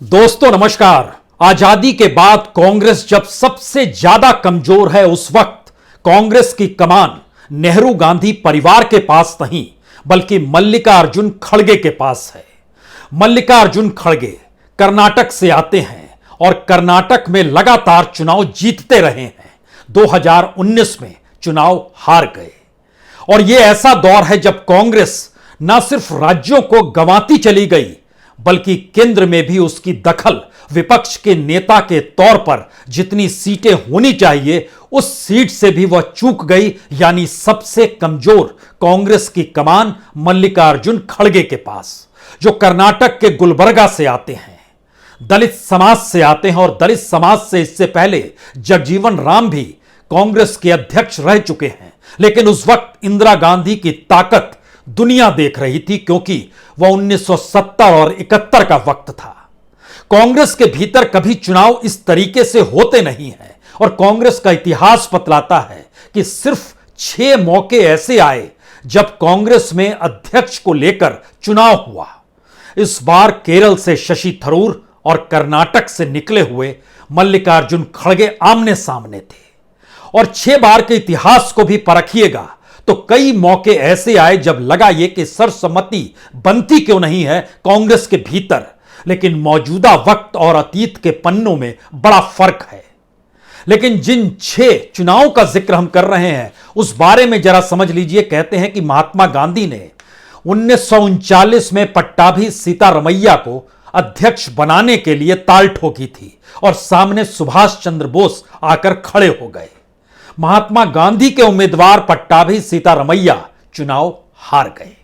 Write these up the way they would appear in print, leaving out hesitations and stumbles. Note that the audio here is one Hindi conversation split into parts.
दोस्तों नमस्कार। आजादी के बाद कांग्रेस जब सबसे ज्यादा कमजोर है उस वक्त कांग्रेस की कमान नेहरू गांधी परिवार के पास नहीं बल्कि मल्लिकार्जुन खड़गे के पास है। मल्लिकार्जुन खड़गे कर्नाटक से आते हैं और कर्नाटक में लगातार चुनाव जीतते रहे हैं। 2019 में चुनाव हार गए और यह ऐसा दौर है जब कांग्रेस न सिर्फ राज्यों को गंवाती चली गई बल्कि केंद्र में भी उसकी दखल विपक्ष के नेता के तौर पर जितनी सीटें होनी चाहिए उस सीट से भी वह चूक गई। यानी सबसे कमजोर कांग्रेस की कमान मल्लिकार्जुन खड़गे के पास, जो कर्नाटक के गुलबर्गा से आते हैं, दलित समाज से आते हैं और दलित समाज से इससे पहले जगजीवन राम भी कांग्रेस के अध्यक्ष रह चुके हैं। लेकिन उस वक्त इंदिरा गांधी की ताकत दुनिया देख रही थी क्योंकि वह 1970 और 71 का वक्त था। कांग्रेस के भीतर कभी चुनाव इस तरीके से होते नहीं हैं और कांग्रेस का इतिहास बतलाता है कि सिर्फ 6 मौके ऐसे आए जब कांग्रेस में अध्यक्ष को लेकर चुनाव हुआ। इस बार केरल से शशि थरूर और कर्नाटक से निकले हुए मल्लिकार्जुन खड़गे आमने सामने थे। और 6 बार के इतिहास को भी परखिएगा तो कई मौके ऐसे आए जब लगा यह कि सर्वसम्मति बनती क्यों नहीं है कांग्रेस के भीतर। लेकिन मौजूदा वक्त और अतीत के पन्नों में बड़ा फर्क है। लेकिन जिन 6 चुनावों का जिक्र हम कर रहे हैं उस बारे में जरा समझ लीजिए। कहते हैं कि महात्मा गांधी ने 1939 में पट्टाभी सीतारमैया को अध्यक्ष बनाने के लिए ताल ठोकी थी और सामने सुभाष चंद्र बोस आकर खड़े हो गए। महात्मा गांधी के उम्मीदवार पट्टाभी सीतारमैया चुनाव हार गए।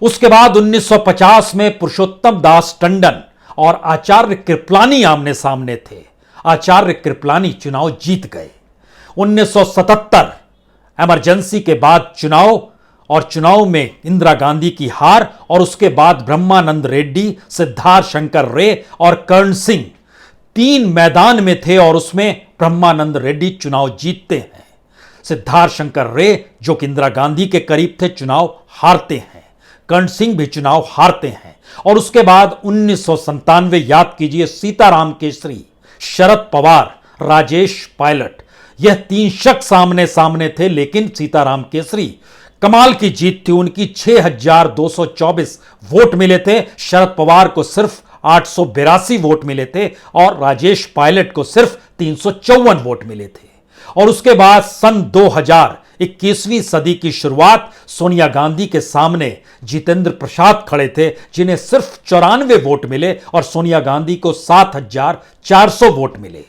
उसके बाद 1950 में पुरुषोत्तम दास टंडन और आचार्य कृपलानी आमने सामने थे। आचार्य कृपलानी चुनाव जीत गए। 1977 इमरजेंसी के बाद चुनाव और चुनाव में इंदिरा गांधी की हार और उसके बाद ब्रह्मानंद रेड्डी, सिद्धार्थ शंकर रे और कर्ण सिंह 3 मैदान में थे और उसमें ब्रह्मानंद रेड्डी चुनाव जीतते हैं। सिद्धार्थ शंकर रे जो कि इंदिरा गांधी के करीब थे चुनाव हारते हैं। कर्ण सिंह भी चुनाव हारते हैं। और उसके बाद 1997 याद कीजिए, सीताराम केसरी, शरद पवार, राजेश पायलट, यह 3 शख्स आमने सामने थे। लेकिन सीताराम केसरी कमाल की जीत थी। उनकी 6224 वोट मिले थे। शरद पवार को सिर्फ 882 वोट मिले थे और राजेश पायलट को सिर्फ 354 वोट मिले थे। और उसके बाद सन 2000 21वीं सदी की शुरुआत, सोनिया गांधी के सामने जितेंद्र प्रसाद खड़े थे जिन्हें सिर्फ 94 वोट मिले और सोनिया गांधी को 7400 वोट मिले।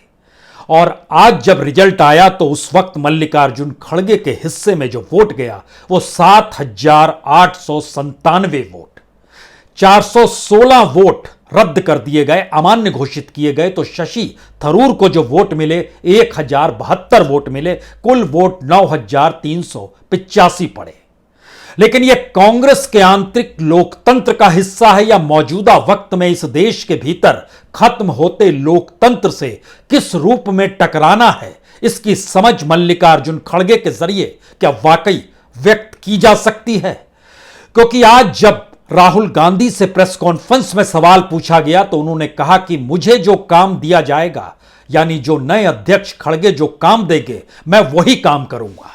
और आज जब रिजल्ट आया तो उस वक्त मल्लिकार्जुन खड़गे के हिस्से में जो वोट गया वो 7897 वोट, 416 वोट रद्द कर दिए गए, अमान्य घोषित किए गए। तो शशि थरूर को जो वोट मिले 1072 वोट मिले, कुल वोट 9385 पड़े। लेकिन यह कांग्रेस के आंतरिक लोकतंत्र का हिस्सा है या मौजूदा वक्त में इस देश के भीतर खत्म होते लोकतंत्र से किस रूप में टकराना है, इसकी समझ मल्लिकार्जुन खड़गे के जरिए क्या वाकई व्यक्त की जा सकती है। क्योंकि आज जब राहुल गांधी से प्रेस कॉन्फ्रेंस में सवाल पूछा गया तो उन्होंने कहा कि मुझे जो काम दिया जाएगा, यानी जो नए अध्यक्ष खड़गे जो काम देंगे मैं वही काम करूंगा।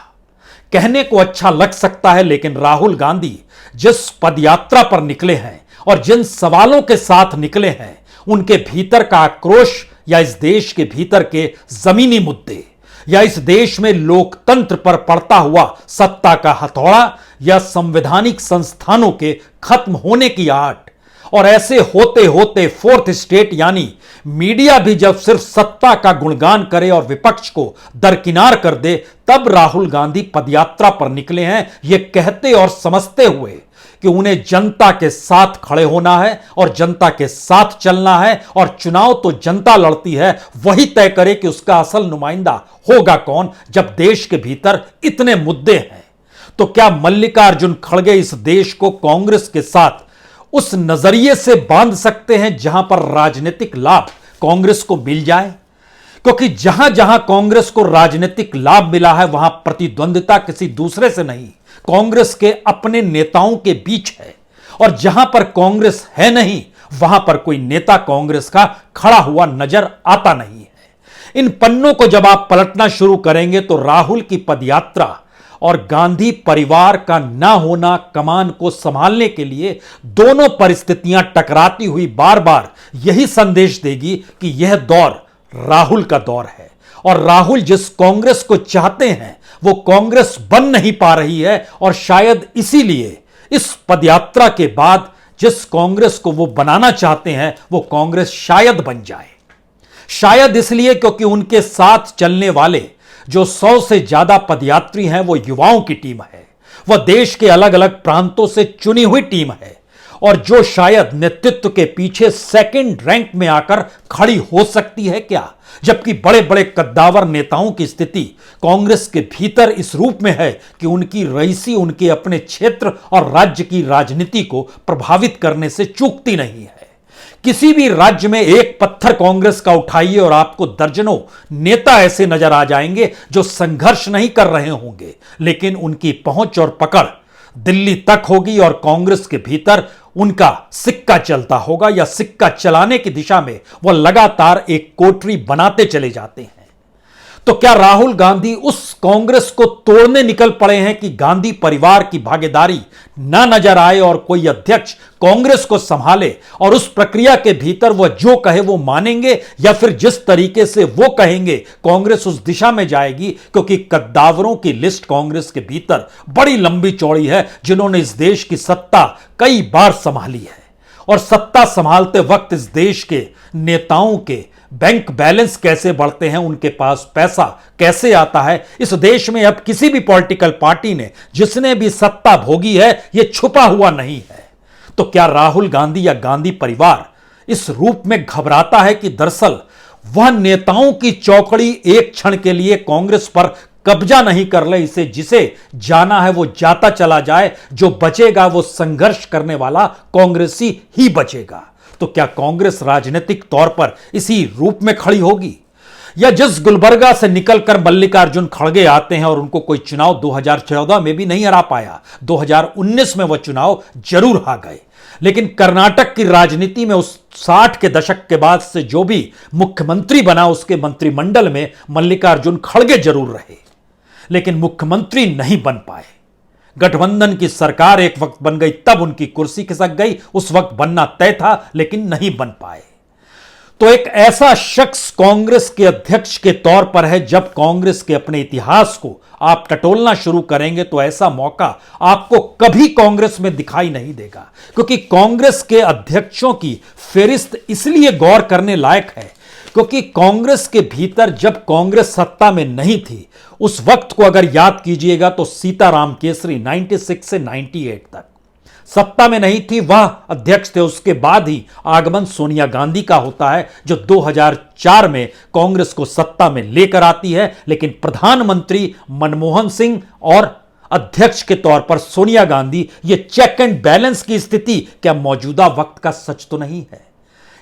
कहने को अच्छा लग सकता है लेकिन राहुल गांधी जिस पदयात्रा पर निकले हैं और जिन सवालों के साथ निकले हैं उनके भीतर का आक्रोश या इस देश के भीतर के जमीनी मुद्दे या इस देश में लोकतंत्र पर पड़ता हुआ सत्ता का हथौड़ा या संवैधानिक संस्थानों के खत्म होने की आहट, और ऐसे होते होते फोर्थ स्टेट यानी मीडिया भी जब सिर्फ सत्ता का गुणगान करे और विपक्ष को दरकिनार कर दे, तब राहुल गांधी पदयात्रा पर निकले हैं, ये कहते और समझते हुए कि उन्हें जनता के साथ खड़े होना है और जनता के साथ चलना है और चुनाव तो जनता लड़ती है, वही तय करे कि उसका असल नुमाइंदा होगा कौन। जब देश के भीतर इतने मुद्दे हैं तो क्या मल्लिकार्जुन खड़गे इस देश को कांग्रेस के साथ उस नजरिए से बांध सकते हैं जहां पर राजनीतिक लाभ कांग्रेस को मिल जाए? क्योंकि जहां जहां कांग्रेस को राजनीतिक लाभ मिला है वहां प्रतिद्वंदिता किसी दूसरे से नहीं, कांग्रेस के अपने नेताओं के बीच है। और जहां पर कांग्रेस है नहीं वहां पर कोई नेता कांग्रेस का खड़ा हुआ नजर आता नहीं है। इन पन्नों को जब आप पलटना शुरू करेंगे तो राहुल की पदयात्रा और गांधी परिवार का ना होना कमान को संभालने के लिए दोनों परिस्थितियां टकराती हुई बार बार यही संदेश देगी कि यह दौर राहुल का दौर है और राहुल जिस कांग्रेस को चाहते हैं वो कांग्रेस बन नहीं पा रही है और शायद इसीलिए इस पदयात्रा के बाद जिस कांग्रेस को वो बनाना चाहते हैं वो कांग्रेस शायद बन जाए। शायद इसलिए क्योंकि उनके साथ चलने वाले जो 100 से ज्यादा पदयात्री हैं वो युवाओं की टीम है, वह देश के अलग अलग प्रांतों से चुनी हुई टीम है और जो शायद नेतृत्व के पीछे सेकंड रैंक में आकर खड़ी हो सकती है क्या, जबकि बड़े बड़े कद्दावर नेताओं की स्थिति कांग्रेस के भीतर इस रूप में है कि उनकी रईसी उनके अपने क्षेत्र और राज्य की राजनीति को प्रभावित करने से चूकती नहीं है। किसी भी राज्य में एक पत्थर कांग्रेस का उठाइए और आपको दर्जनों नेता ऐसे नजर आ जाएंगे जो संघर्ष नहीं कर रहे होंगे लेकिन उनकी पहुंच और पकड़ दिल्ली तक होगी और कांग्रेस के भीतर उनका सिक्का चलता होगा या सिक्का चलाने की दिशा में वह लगातार एक कोठरी बनाते चले जाते हैं। तो क्या राहुल गांधी उस कांग्रेस को तोड़ने निकल पड़े हैं कि गांधी परिवार की भागीदारी ना नजर आए और कोई अध्यक्ष कांग्रेस को संभाले और उस प्रक्रिया के भीतर वह जो कहे वो मानेंगे, या फिर जिस तरीके से वो कहेंगे कांग्रेस उस दिशा में जाएगी? क्योंकि कद्दावरों की लिस्ट कांग्रेस के भीतर बड़ी लंबी चौड़ी है जिन्होंने इस देश की सत्ता कई बार संभाली है और सत्ता संभालते वक्त इस देश के नेताओं के बैंक बैलेंस कैसे बढ़ते हैं, उनके पास पैसा कैसे आता है, इस देश में अब किसी भी पॉलिटिकल पार्टी ने जिसने भी सत्ता भोगी है यह छुपा हुआ नहीं है। तो क्या राहुल गांधी या गांधी परिवार इस रूप में घबराता है कि दरअसल वह नेताओं की चौकड़ी एक क्षण के लिए कांग्रेस पर कब्जा नहीं कर ले, इसे जिसे जाना है वो जाता चला जाए, जो बचेगा वो संघर्ष करने वाला कांग्रेसी ही बचेगा? तो क्या कांग्रेस राजनीतिक तौर पर इसी रूप में खड़ी होगी, या जिस गुलबर्गा से निकलकर मल्लिकार्जुन खड़गे आते हैं और उनको कोई चुनाव 2014 में भी नहीं हरा पाया, 2019 में वह चुनाव जरूर हार गए, लेकिन कर्नाटक की राजनीति में उस 60 के दशक के बाद से जो भी मुख्यमंत्री बना उसके मंत्रिमंडल में मल्लिकार्जुन खड़गे जरूर रहे लेकिन मुख्यमंत्री नहीं बन पाए। गठबंधन की सरकार एक वक्त बन गई, तब उनकी कुर्सी खिसक गई, उस वक्त बनना तय था लेकिन नहीं बन पाए। तो एक ऐसा शख्स कांग्रेस के अध्यक्ष के तौर पर है, जब कांग्रेस के अपने इतिहास को आप टटोलना शुरू करेंगे तो ऐसा मौका आपको कभी कांग्रेस में दिखाई नहीं देगा, क्योंकि कांग्रेस के अध्यक्षों की फेरिस्त इसलिए गौर करने लायक है क्योंकि कांग्रेस के भीतर जब कांग्रेस सत्ता में नहीं थी उस वक्त को अगर याद कीजिएगा तो सीताराम केसरी 96 से 98 तक सत्ता में नहीं थी, वह अध्यक्ष थे। उसके बाद ही आगमन सोनिया गांधी का होता है जो 2004 में कांग्रेस को सत्ता में लेकर आती है, लेकिन प्रधानमंत्री मनमोहन सिंह और अध्यक्ष के तौर पर सोनिया गांधी, ये चेक एंड बैलेंस की स्थिति क्या मौजूदा वक्त का सच तो नहीं है,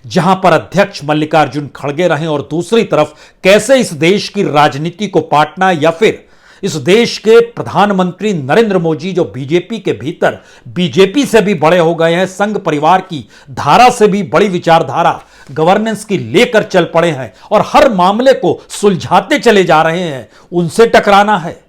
जहां पर अध्यक्ष मल्लिकार्जुन खड़गे रहे और दूसरी तरफ कैसे इस देश की राजनीति को पाटना, या फिर इस देश के प्रधानमंत्री नरेंद्र मोदी जो बीजेपी के भीतर बीजेपी से भी बड़े हो गए हैं, संघ परिवार की धारा से भी बड़ी विचारधारा गवर्नेंस की लेकर चल पड़े हैं और हर मामले को सुलझाते चले जा रहे हैं, उनसे टकराना है।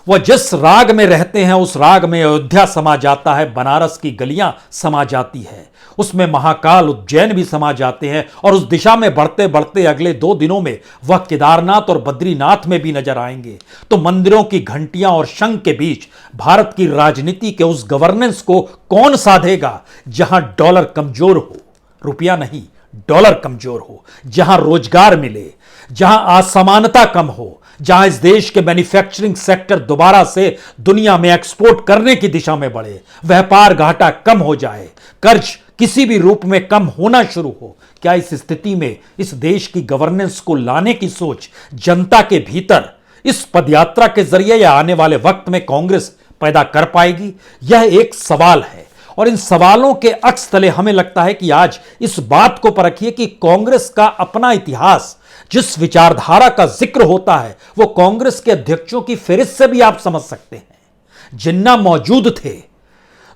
वह जिस राग में रहते हैं उस राग में अयोध्या समा जाता है, बनारस की गलियां समा जाती है, उसमें महाकाल उज्जैन भी समा जाते हैं और उस दिशा में बढ़ते बढ़ते अगले 2 दिनों में वह केदारनाथ और बद्रीनाथ में भी नजर आएंगे। तो मंदिरों की घंटियां और शंख के बीच भारत की राजनीति के उस गवर्नेंस को कौन साधेगा जहां डॉलर कमजोर हो, रुपया नहीं डॉलर कमजोर हो, जहां रोजगार मिले, जहां असमानता कम हो, जहां इस देश के मैन्युफैक्चरिंग सेक्टर दोबारा से दुनिया में एक्सपोर्ट करने की दिशा में बढ़े, व्यापार घाटा कम हो जाए, कर्ज किसी भी रूप में कम होना शुरू हो। क्या इस स्थिति में इस देश की गवर्नेंस को लाने की सोच जनता के भीतर इस पदयात्रा के जरिए या आने वाले वक्त में कांग्रेस पैदा कर पाएगी? यह एक सवाल है और इन सवालों के अक्स तले हमें लगता है कि आज इस बात को परखिए कि कांग्रेस का अपना इतिहास, जिस विचारधारा का जिक्र होता है वो कांग्रेस के अध्यक्षों की फेहरिस्त से भी आप समझ सकते हैं। जिन्ना मौजूद थे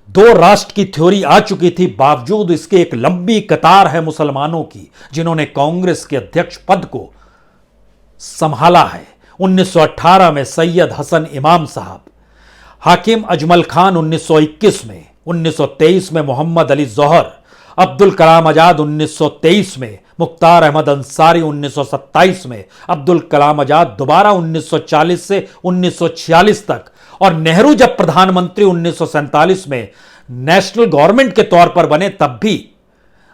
दो राष्ट्र की थ्योरी आ चुकी थी, बावजूद इसके एक लंबी कतार है मुसलमानों की जिन्होंने कांग्रेस के अध्यक्ष पद को संभाला है। 1918 में सैयद हसन इमाम साहब, हाकिम अजमल खान 1921 में, 1923 में मोहम्मद अली जौहर, अब्दुल कलाम आजाद 1923 में, मुख्तार अहमद अंसारी 1927 में, अब्दुल कलाम आजाद दोबारा 1940 से 1946 तक, और नेहरू जब प्रधानमंत्री 1947 में नेशनल गवर्नमेंट के तौर पर बने तब भी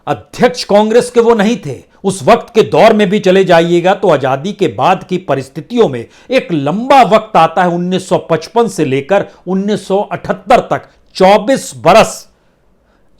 अध्यक्ष कांग्रेस के वो नहीं थे। उस वक्त के दौर में भी चले जाइएगा तो आजादी के बाद की परिस्थितियों में एक लंबा वक्त आता है 1955 से लेकर 1978 तक, 24 बरस।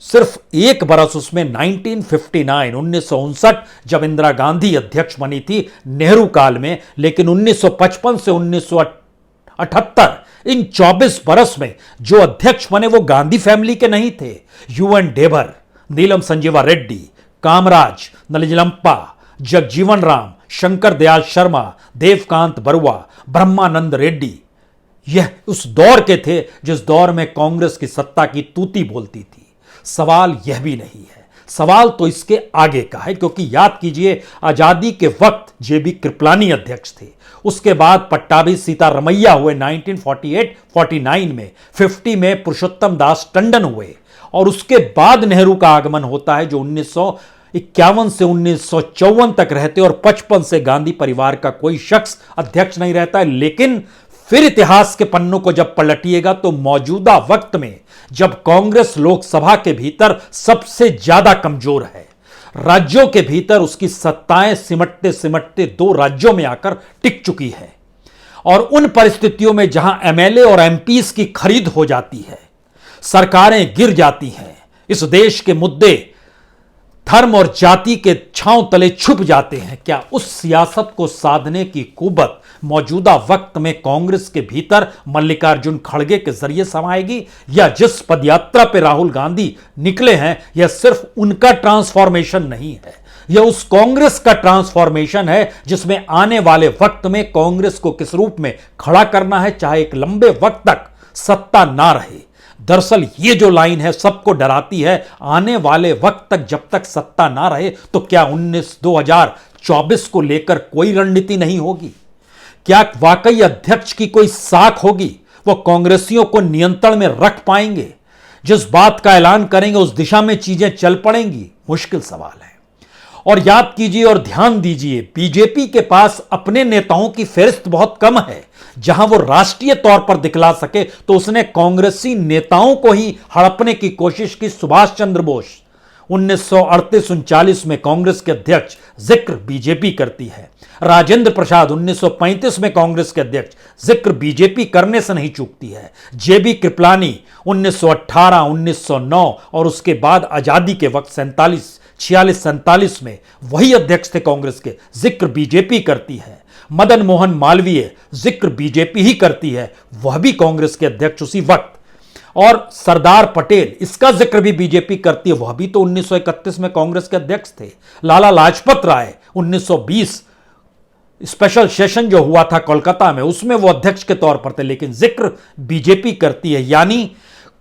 सिर्फ एक बरस उसमें 1959 जब इंदिरा गांधी अध्यक्ष बनी थी नेहरू काल में, लेकिन 1955 से 1978 इन 24 बरस में जो अध्यक्ष बने वो गांधी फैमिली के नहीं थे। यूएन डेबर, नीलम संजीवा रेड्डी, कामराज, नलिजलंपा, जगजीवन राम, शंकर दयाल शर्मा, देवकांत बरुआ, ब्रह्मानंद रेड्डी, यह उस दौर के थे जिस दौर में कांग्रेस की सत्ता की तूती बोलती थी। सवाल यह भी नहीं है, सवाल तो इसके आगे का है, क्योंकि याद कीजिए आजादी के वक्त जेबी कृपलानी अध्यक्ष थे, उसके बाद पट्टाभी सीतारमैया हुए 1948-49 में, 50 में पुरुषोत्तम दास टंडन हुए, और उसके बाद नेहरू का आगमन होता है जो 1951 से 1954 तक रहते, और 55 से गांधी परिवार का कोई शख्स अध्यक्ष नहीं रहता है। लेकिन फिर इतिहास के पन्नों को जब पलटिएगा तो मौजूदा वक्त में जब कांग्रेस लोकसभा के भीतर सबसे ज्यादा कमजोर है, राज्यों के भीतर उसकी सत्ताएं सिमटते सिमटते 2 राज्यों में आकर टिक चुकी है, और उन परिस्थितियों में जहां एमएलए और एमपीज की खरीद हो जाती है, सरकारें गिर जाती हैं, इस देश के मुद्दे धर्म और जाति के छांव तले छुप जाते हैं, क्या उस सियासत को साधने की कुवत मौजूदा वक्त में कांग्रेस के भीतर मल्लिकार्जुन खड़गे के जरिए समाएगी? या जिस पदयात्रा पे राहुल गांधी निकले हैं यह सिर्फ उनका ट्रांसफॉर्मेशन नहीं है, यह उस कांग्रेस का ट्रांसफॉर्मेशन है जिसमें आने वाले वक्त में कांग्रेस को किस रूप में खड़ा करना है, चाहे एक लंबे वक्त तक सत्ता ना रहे। दरअसल ये जो लाइन है सबको डराती है, आने वाले वक्त तक जब तक सत्ता ना रहे तो क्या 2024 को लेकर कोई रणनीति नहीं होगी? क्या वाकई अध्यक्ष की कोई साख होगी? वो कांग्रेसियों को नियंत्रण में रख पाएंगे? जिस बात का ऐलान करेंगे उस दिशा में चीजें चल पड़ेंगी? मुश्किल सवाल है। और याद कीजिए और ध्यान दीजिए, बीजेपी के पास अपने नेताओं की फेहरिस्त बहुत कम है। जहां वो राष्ट्रीय तौर पर दिखला सके तो उसने कांग्रेसी नेताओं को ही हड़पने की कोशिश की। सुभाष चंद्र बोस 1938-39 में कांग्रेस के अध्यक्ष, जिक्र बीजेपी करती है। राजेंद्र प्रसाद 1935 में कांग्रेस के अध्यक्ष, जिक्र बीजेपी करने से नहीं चूकती है। जेबी कृपलानी 1918, 1909 और उसके बाद आजादी के वक्त 46-47 में वही अध्यक्ष थे कांग्रेस के, जिक्र बीजेपी करती है। मदन मोहन मालवीय, जिक्र बीजेपी ही करती है, वह भी कांग्रेस के अध्यक्ष उसी वक्त। और सरदार पटेल, इसका जिक्र भी बीजेपी करती है, वह भी तो 1931 में कांग्रेस के अध्यक्ष थे। लाला लाजपत राय 1920 स्पेशल सेशन जो हुआ था कोलकाता में, उसमें वो अध्यक्ष के तौर पर थे, लेकिन जिक्र बीजेपी करती है। यानी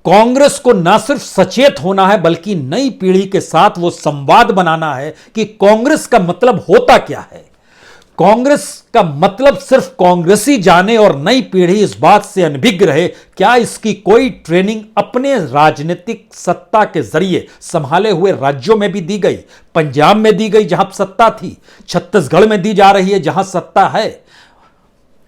कांग्रेस को ना सिर्फ सचेत होना है बल्कि नई पीढ़ी के साथ वो संवाद बनाना है कि कांग्रेस का मतलब होता क्या है। कांग्रेस का मतलब सिर्फ कांग्रेसी जाने और नई पीढ़ी इस बात से अनभिज्ञ रहे, क्या इसकी कोई ट्रेनिंग अपने राजनीतिक सत्ता के जरिए संभाले हुए राज्यों में भी दी गई? पंजाब में दी गई जहां सत्ता थी, छत्तीसगढ़ में दी जा रही है जहां सत्ता है,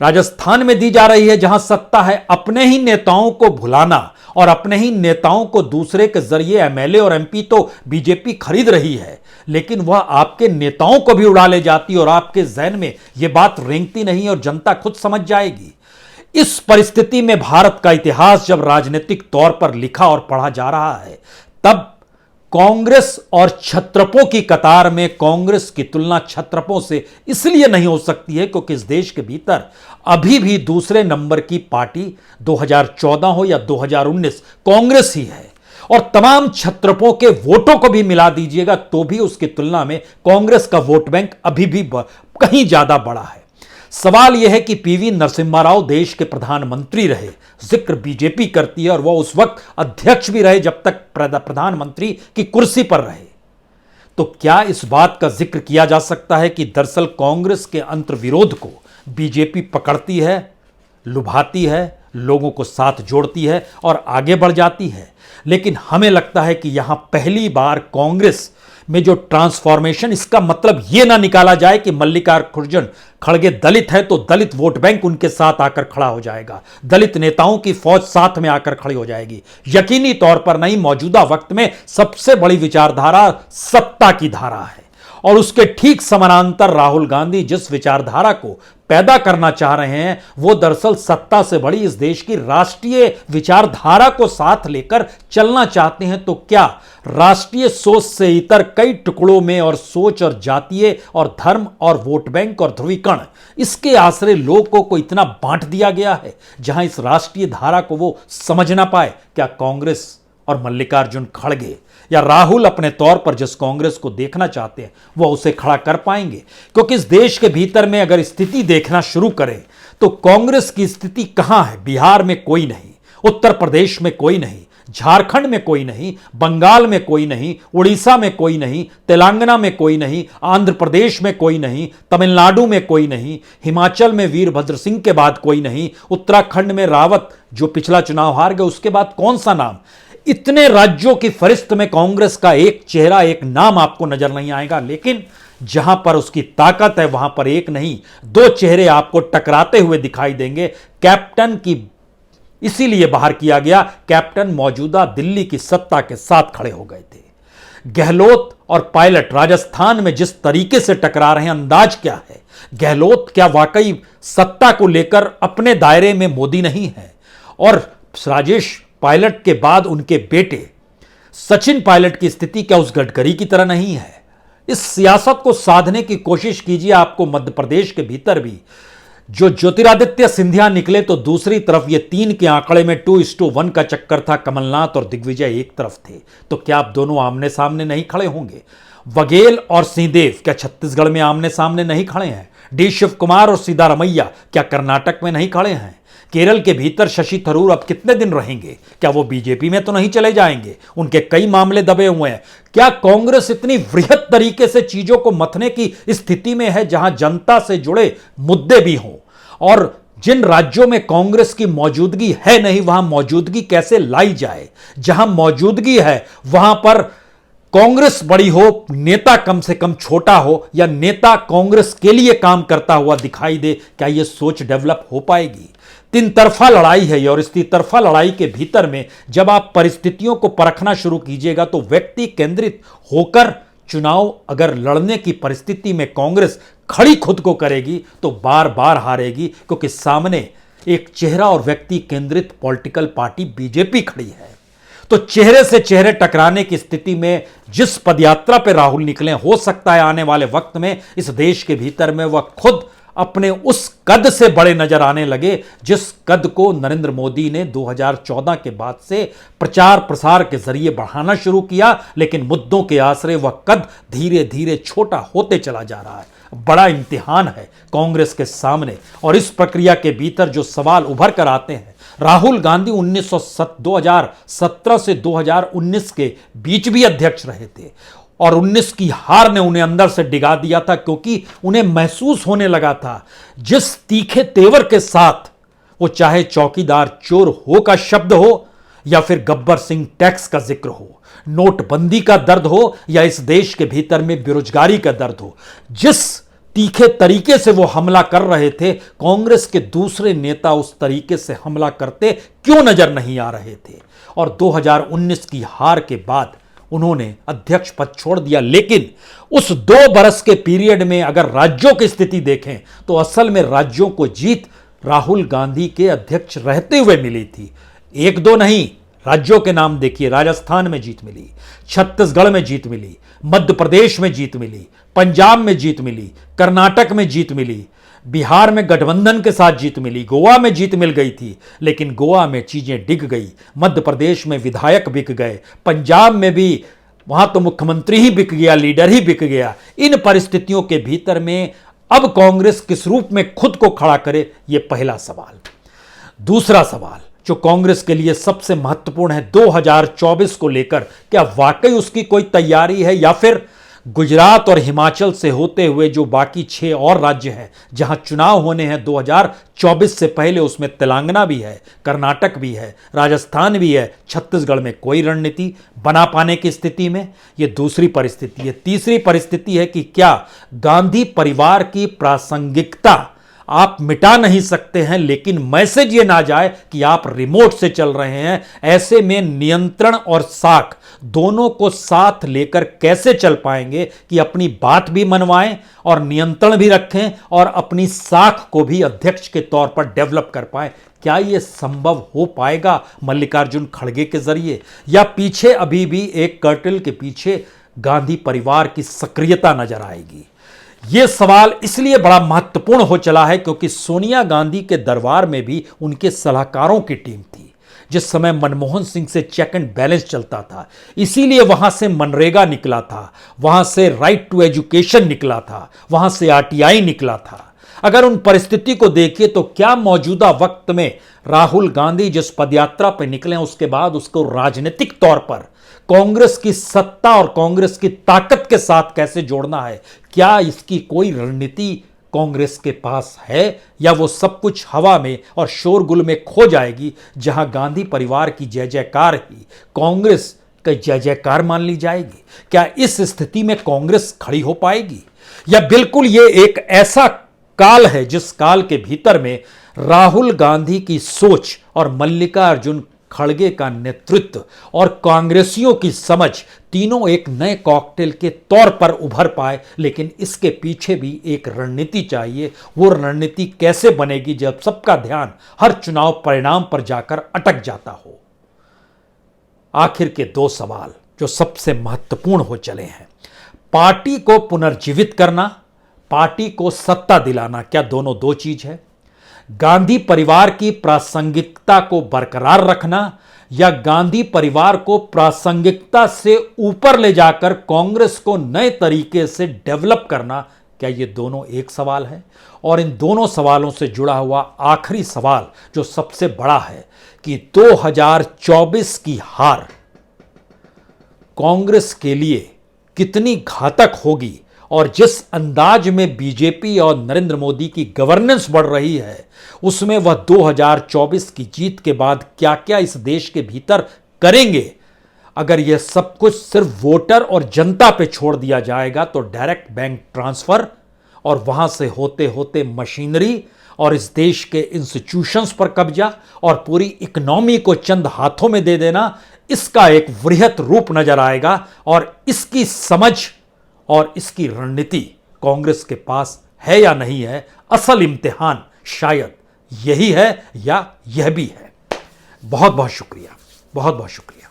राजस्थान में दी जा रही है जहां सत्ता है। अपने ही नेताओं को भुलाना और अपने ही नेताओं को दूसरे के जरिए एमएलए और एमपी तो बीजेपी खरीद रही है, लेकिन वह आपके नेताओं को भी उड़ा ले जाती और आपके जहन में यह बात रेंगती नहीं और जनता खुद समझ जाएगी। इस परिस्थिति में भारत का इतिहास जब राजनीतिक तौर पर लिखा और पढ़ा जा रहा है, तब कांग्रेस और क्षत्रपों की कतार में कांग्रेस की तुलना क्षत्रपों से इसलिए नहीं हो सकती है क्योंकि इस देश के भीतर अभी भी दूसरे नंबर की पार्टी 2014 हो या 2019 कांग्रेस ही है, और तमाम क्षत्रपों के वोटों को भी मिला दीजिएगा तो भी उसकी तुलना में कांग्रेस का वोट बैंक अभी भी कहीं ज्यादा बड़ा है। सवाल यह है कि पीवी नरसिम्हा राव देश के प्रधानमंत्री रहे, जिक्र बीजेपी करती है, और वह उस वक्त अध्यक्ष भी रहे जब तक प्रधानमंत्री की कुर्सी पर रहे। तो क्या इस बात का जिक्र किया जा सकता है कि दरअसल कांग्रेस के अंतर्विरोध को बीजेपी पकड़ती है, लुभाती है, लोगों को साथ जोड़ती है और आगे बढ़ जाती है? लेकिन हमें लगता है कि यहां पहली बार कांग्रेस में जो ट्रांसफॉर्मेशन, इसका मतलब यह ना निकाला जाए कि मल्लिकार्जुन खड़गे दलित है तो दलित वोट बैंक उनके साथ आकर खड़ा हो जाएगा, दलित नेताओं की फौज साथ में आकर खड़ी हो जाएगी। यकीनी तौर पर नहीं। मौजूदा वक्त में सबसे बड़ी विचारधारा सत्ता की धारा है और उसके ठीक समानांतर राहुल गांधी जिस विचारधारा को पैदा करना चाह रहे हैं वो दरअसल सत्ता से बड़ी इस देश की राष्ट्रीय विचारधारा को साथ लेकर चलना चाहते हैं। तो क्या राष्ट्रीय सोच से इतर कई टुकड़ों में और सोच और जातीय और धर्म और वोट बैंक और ध्रुवीकरण, इसके आश्रय लोगों को इतना बांट दिया गया है जहां इस राष्ट्रीय धारा को वो समझ ना पाए? क्या कांग्रेस और मल्लिकार्जुन खड़गे या राहुल अपने तौर पर जिस कांग्रेस को देखना चाहते हैं वह उसे खड़ा कर पाएंगे? क्योंकि इस देश के भीतर में अगर स्थिति देखना शुरू करें तो कांग्रेस की स्थिति कहां है? बिहार में कोई नहीं, उत्तर प्रदेश में कोई नहीं, झारखंड में कोई नहीं, बंगाल में कोई नहीं, उड़ीसा में कोई नहीं, तेलंगाना में कोई नहीं, आंध्र प्रदेश में कोई नहीं, तमिलनाडु में कोई नहीं, हिमाचल में वीरभद्र सिंह के बाद कोई नहीं, उत्तराखंड में रावत जो पिछला चुनाव हार गए उसके बाद कौन सा नाम? इतने राज्यों की फरिश्त में कांग्रेस का एक चेहरा, एक नाम आपको नजर नहीं आएगा। लेकिन जहां पर उसकी ताकत है वहां पर एक नहीं, दो चेहरे आपको टकराते हुए दिखाई देंगे। कैप्टन की इसीलिए बाहर किया गया, कैप्टन मौजूदा दिल्ली की सत्ता के साथ खड़े हो गए थे। गहलोत और पायलट राजस्थान में जिस तरीके से टकरा रहे हैं, अंदाज क्या है? गहलोत क्या वाकई सत्ता को लेकर अपने दायरे में मोदी नहीं है? और राजेश पायलट के बाद उनके बेटे सचिन पायलट की स्थिति क्या उस गडकरी की तरह नहीं है? इस सियासत को साधने की कोशिश कीजिए। आपको मध्य प्रदेश के भीतर भी जो ज्योतिरादित्य सिंधिया निकले तो दूसरी तरफ ये 3 के आंकड़े में 2:1 का चक्कर था। कमलनाथ और दिग्विजय एक तरफ थे। तो क्या आप दोनों आमने सामने नहीं खड़े होंगे? बघेल और सिंहदेव क्या छत्तीसगढ़ में आमने सामने नहीं खड़े हैं? डी शिव कुमार और सिद्धारमैया क्या कर्नाटक में नहीं खड़े हैं? केरल के भीतर शशि थरूर अब कितने दिन रहेंगे? क्या वो बीजेपी में तो नहीं चले जाएंगे? उनके कई मामले दबे हुए हैं। क्या कांग्रेस इतनी वृहत तरीके से चीजों को मथने की स्थिति में है जहां जनता से जुड़े मुद्दे भी हों? और जिन राज्यों में कांग्रेस की मौजूदगी है नहीं वहां मौजूदगी कैसे लाई जाए? जहां मौजूदगी है वहां पर कांग्रेस बड़ी हो, नेता कम से कम छोटा हो, या नेता कांग्रेस के लिए काम करता हुआ दिखाई दे, क्या यह सोच डेवलप हो पाएगी? 3 तरफा लड़ाई है और इस 3 तरफा लड़ाई के भीतर में जब आप परिस्थितियों को परखना शुरू कीजिएगा तो व्यक्ति केंद्रित होकर चुनाव अगर लड़ने की परिस्थिति में कांग्रेस खड़ी खुद को करेगी तो बार बार हारेगी, क्योंकि सामने एक चेहरा और व्यक्ति केंद्रित पॉलिटिकल पार्टी बीजेपी खड़ी है। तो चेहरे से चेहरे टकराने की स्थिति में जिस पदयात्रा पे राहुल निकले, हो सकता है आने वाले वक्त में इस देश के भीतर में वह खुद अपने उस कद से बड़े नजर आने लगे जिस कद को नरेंद्र मोदी ने 2014 के बाद से प्रचार प्रसार के जरिए बढ़ाना शुरू किया, लेकिन मुद्दों के आश्रय वह कद धीरे धीरे छोटा होते चला जा रहा है। बड़ा इम्तिहान है कांग्रेस के सामने और इस प्रक्रिया के भीतर जो सवाल उभर कर आते हैं। राहुल गांधी 2017 से 2019 के बीच भी अध्यक्ष रहे थे और 19 की हार ने उन्हें अंदर से डिगा दिया था, क्योंकि उन्हें महसूस होने लगा था जिस तीखे तेवर के साथ वो चाहे चौकीदार चोर हो का शब्द हो या फिर गब्बर सिंह टैक्स का जिक्र हो, नोटबंदी का दर्द हो या इस देश के भीतर में बेरोजगारी का दर्द हो, जिस तीखे तरीके से वो हमला कर रहे थे, कांग्रेस के दूसरे नेता उस तरीके से हमला करते क्यों नजर नहीं आ रहे थे। और 2019 की हार के बाद उन्होंने अध्यक्ष पद छोड़ दिया। लेकिन उस 2 बरस के पीरियड में अगर राज्यों की स्थिति देखें तो असल में राज्यों को जीत राहुल गांधी के अध्यक्ष रहते हुए मिली थी। 1-2 नहीं, राज्यों के नाम देखिए। राजस्थान में जीत मिली, छत्तीसगढ़ में जीत मिली, मध्य प्रदेश में जीत मिली, पंजाब में जीत मिली, कर्नाटक में जीत मिली, बिहार में गठबंधन के साथ जीत मिली, गोवा में जीत मिल गई थी, लेकिन गोवा में चीजें डिग गई, मध्य प्रदेश में विधायक बिक गए, पंजाब में भी वहां तो मुख्यमंत्री ही बिक गया, लीडर ही बिक गया। इन परिस्थितियों के भीतर में अब कांग्रेस किस रूप में खुद को खड़ा करे, यह पहला सवाल। दूसरा सवाल जो कांग्रेस के लिए सबसे महत्वपूर्ण है, 2024 को लेकर क्या वाकई उसकी कोई तैयारी है, या फिर गुजरात और हिमाचल से होते हुए जो बाकी 6 और राज्य हैं जहां चुनाव होने हैं 2024 से पहले, उसमें तेलंगाना भी है, कर्नाटक भी है, राजस्थान भी है, छत्तीसगढ़ में कोई रणनीति बना पाने की स्थिति में, यह दूसरी परिस्थिति है। तीसरी परिस्थिति है कि क्या गांधी परिवार की प्रासंगिकता आप मिटा नहीं सकते हैं, लेकिन मैसेज ये ना जाए कि आप रिमोट से चल रहे हैं। ऐसे में नियंत्रण और साख दोनों को साथ लेकर कैसे चल पाएंगे कि अपनी बात भी मनवाएं और नियंत्रण भी रखें और अपनी साख को भी अध्यक्ष के तौर पर डेवलप कर पाएं? क्या यह संभव हो पाएगा मल्लिकार्जुन खड़गे के जरिए, या पीछे अभी भी एक कर्टल के पीछे गांधी परिवार की सक्रियता नजर आएगी? यह सवाल इसलिए बड़ा महत्वपूर्ण हो चला है क्योंकि सोनिया गांधी के दरबार में भी उनके सलाहकारों की टीम थी। जिस समय मनमोहन सिंह से चेक एंड बैलेंस चलता था, इसीलिए वहां से मनरेगा निकला था, वहां से राइट टू एजुकेशन निकला था, वहां से आरटीआई निकला था। अगर उन परिस्थिति को देखिए तो क्या मौजूदा वक्त में राहुल गांधी जिस पदयात्रा पर निकले उसके बाद उसको राजनीतिक तौर पर कांग्रेस की सत्ता और कांग्रेस की ताकत के साथ कैसे जोड़ना है, क्या इसकी कोई रणनीति कांग्रेस के पास है, या वो सब कुछ हवा में और शोरगुल में खो जाएगी, जहां गांधी परिवार की जय जयकार ही कांग्रेस का जय जयकार मान ली जाएगी? क्या इस स्थिति में कांग्रेस खड़ी हो पाएगी, या बिल्कुल ये एक ऐसा काल है जिस काल के भीतर में राहुल गांधी की सोच और मल्लिकार्जुन खड़गे का नेतृत्व और कांग्रेसियों की समझ तीनों एक नए कॉकटेल के तौर पर उभर पाए? लेकिन इसके पीछे भी एक रणनीति चाहिए। वो रणनीति कैसे बनेगी जब सबका ध्यान हर चुनाव परिणाम पर जाकर अटक जाता हो? आखिर के 2 सवाल जो सबसे महत्वपूर्ण हो चले हैं, पार्टी को पुनर्जीवित करना, पार्टी को सत्ता दिलाना, क्या दोनों 2 चीज है? गांधी परिवार की प्रासंगिकता को बरकरार रखना, या गांधी परिवार को प्रासंगिकता से ऊपर ले जाकर कांग्रेस को नए तरीके से डेवलप करना, क्या ये दोनों एक सवाल है? और इन दोनों सवालों से जुड़ा हुआ आखिरी सवाल जो सबसे बड़ा है कि 2024 की हार कांग्रेस के लिए कितनी घातक होगी, और जिस अंदाज में बीजेपी और नरेंद्र मोदी की गवर्नेंस बढ़ रही है, उसमें वह 2024 की जीत के बाद क्या क्या इस देश के भीतर करेंगे। अगर यह सब कुछ सिर्फ वोटर और जनता पे छोड़ दिया जाएगा तो डायरेक्ट बैंक ट्रांसफर और वहां से होते होते मशीनरी और इस देश के इंस्टीट्यूशंस पर कब्जा और पूरी इकोनॉमी को चंद हाथों में दे देना, इसका एक वृहत रूप नजर आएगा। और इसकी समझ और इसकी रणनीति कांग्रेस के पास है या नहीं है, असल इम्तिहान शायद यही है या यह भी है। बहुत बहुत शुक्रिया, बहुत बहुत शुक्रिया।